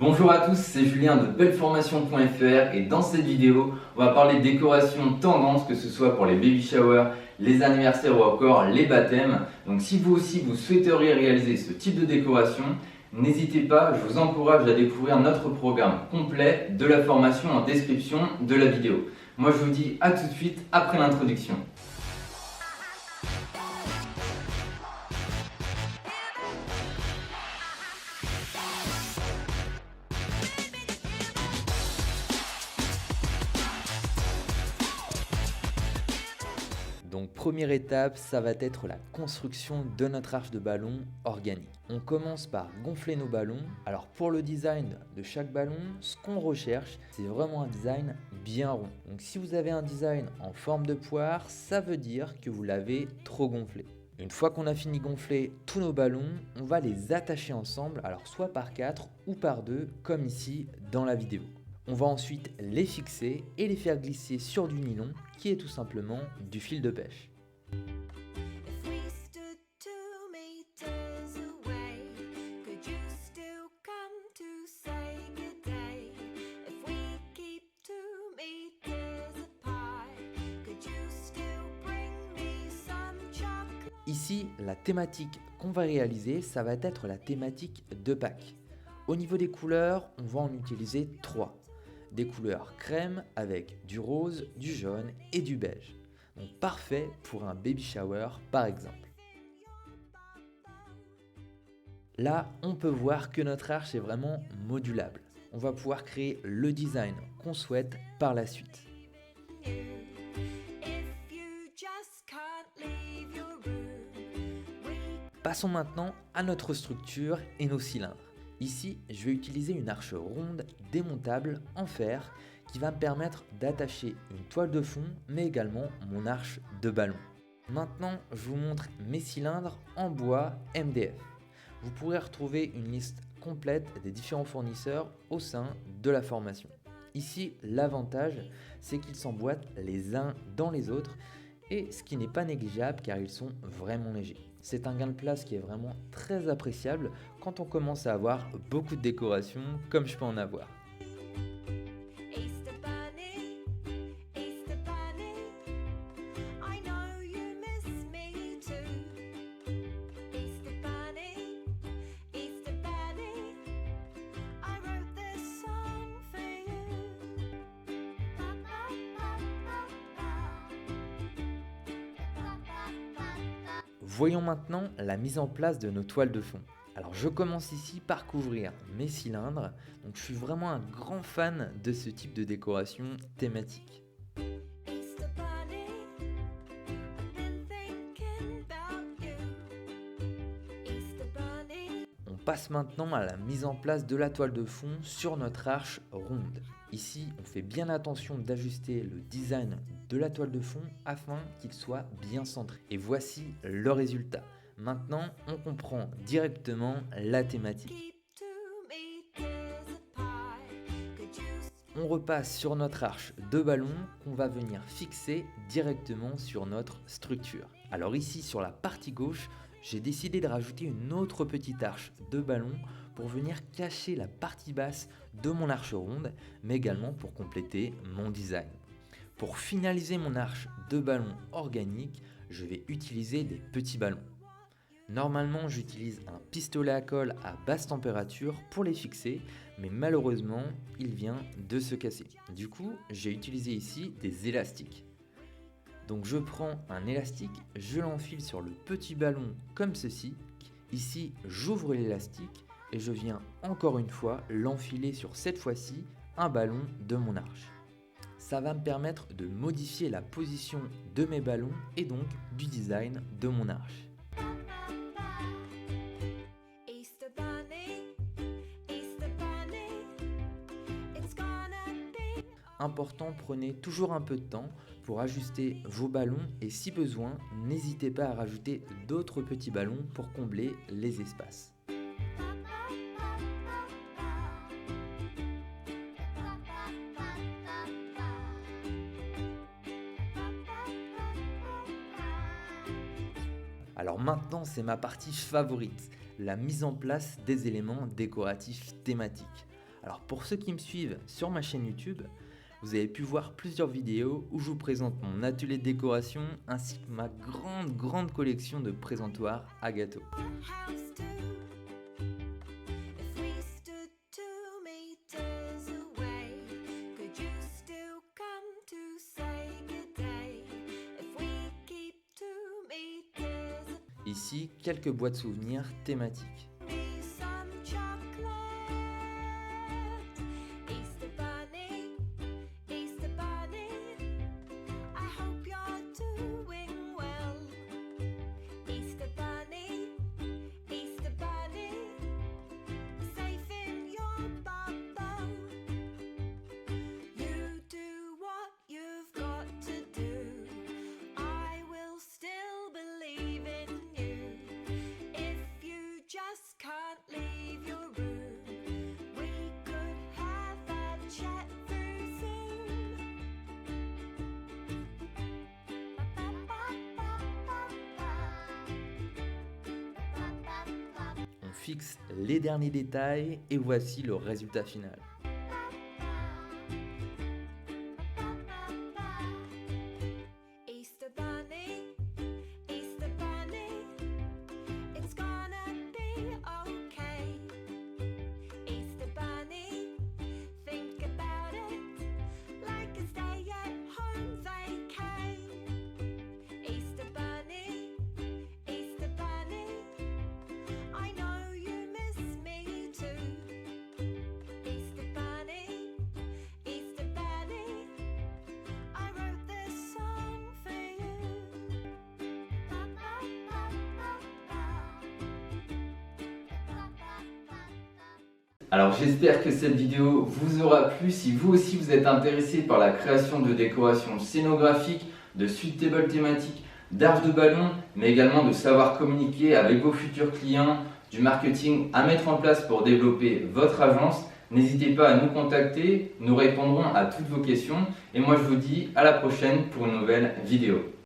Bonjour à tous, c'est Julien de belleformation.fr et dans cette vidéo, on va parler de décoration tendance, que ce soit pour les baby showers, les anniversaires ou encore les baptêmes. Donc si vous aussi vous souhaiteriez réaliser ce type de décoration, n'hésitez pas, je vous encourage à découvrir notre programme complet de la formation en description de la vidéo. Moi je vous dis à tout de suite après l'introduction. Donc première étape, ça va être la construction de notre arche de ballon organique. On commence par gonfler nos ballons. Alors pour le design de chaque ballon, ce qu'on recherche, c'est vraiment un design bien rond. Donc si vous avez un design en forme de poire, ça veut dire que vous l'avez trop gonflé. Une fois qu'on a fini de gonfler tous nos ballons, on va les attacher ensemble, alors soit par 4 ou par 2, comme ici dans la vidéo. On va ensuite les fixer et les faire glisser sur du nylon qui est tout simplement du fil de pêche. Ici, la thématique qu'on va réaliser, ça va être la thématique de Pâques. Au niveau des couleurs, on va en utiliser 3. Des couleurs crème avec du rose, du jaune et du beige. Donc parfait pour un baby shower par exemple. Là, on peut voir que notre arche est vraiment modulable. On va pouvoir créer le design qu'on souhaite par la suite. Passons maintenant à notre structure et nos cylindres. Ici, je vais utiliser une arche ronde démontable en fer qui va me permettre d'attacher une toile de fond mais également mon arche de ballon. Maintenant, je vous montre mes cylindres en bois MDF. Vous pourrez retrouver une liste complète des différents fournisseurs au sein de la formation. Ici, l'avantage, c'est qu'ils s'emboîtent les uns dans les autres et ce qui n'est pas négligeable car ils sont vraiment légers. C'est un gain de place qui est vraiment très appréciable quand on commence à avoir beaucoup de décorations comme je peux en avoir. Voyons maintenant la mise en place de nos toiles de fond. Alors je commence ici par couvrir mes cylindres, donc je suis vraiment un grand fan de ce type de décoration thématique. On passe maintenant à la mise en place de la toile de fond sur notre arche ronde. Ici, on fait bien attention d'ajuster le design de la toile de fond afin qu'il soit bien centré. Et voici le résultat. Maintenant, on comprend directement la thématique. On repasse sur notre arche de ballon qu'on va venir fixer directement sur notre structure. Alors ici, sur la partie gauche, j'ai décidé de rajouter une autre petite arche de ballon pour venir cacher la partie basse de mon arche ronde, mais également pour compléter mon design. Pour finaliser mon arche de ballon organique, je vais utiliser des petits ballons. Normalement, j'utilise un pistolet à colle à basse température pour les fixer, mais malheureusement, il vient de se casser. Du coup, j'ai utilisé ici des élastiques. Donc je prends un élastique, je l'enfile sur le petit ballon comme ceci. Ici, j'ouvre l'élastique et je viens encore une fois l'enfiler sur cette fois-ci un ballon de mon arche. Ça va me permettre de modifier la position de mes ballons et donc du design de mon arche. Important, prenez toujours un peu de temps pour ajuster vos ballons et si besoin, n'hésitez pas à rajouter d'autres petits ballons pour combler les espaces. Alors maintenant, c'est ma partie favorite, la mise en place des éléments décoratifs thématiques. Alors pour ceux qui me suivent sur ma chaîne YouTube, vous avez pu voir plusieurs vidéos où je vous présente mon atelier de décoration ainsi que ma grande collection de présentoirs à gâteaux. Ici, quelques boîtes souvenirs thématiques. On fixe les derniers détails et voici le résultat final. Alors j'espère que cette vidéo vous aura plu. Si vous aussi vous êtes intéressé par la création de décorations scénographiques, de suite table thématiques, d'arches de ballon, mais également de savoir communiquer avec vos futurs clients, du marketing à mettre en place pour développer votre agence, n'hésitez pas à nous contacter, nous répondrons à toutes vos questions et moi je vous dis à la prochaine pour une nouvelle vidéo.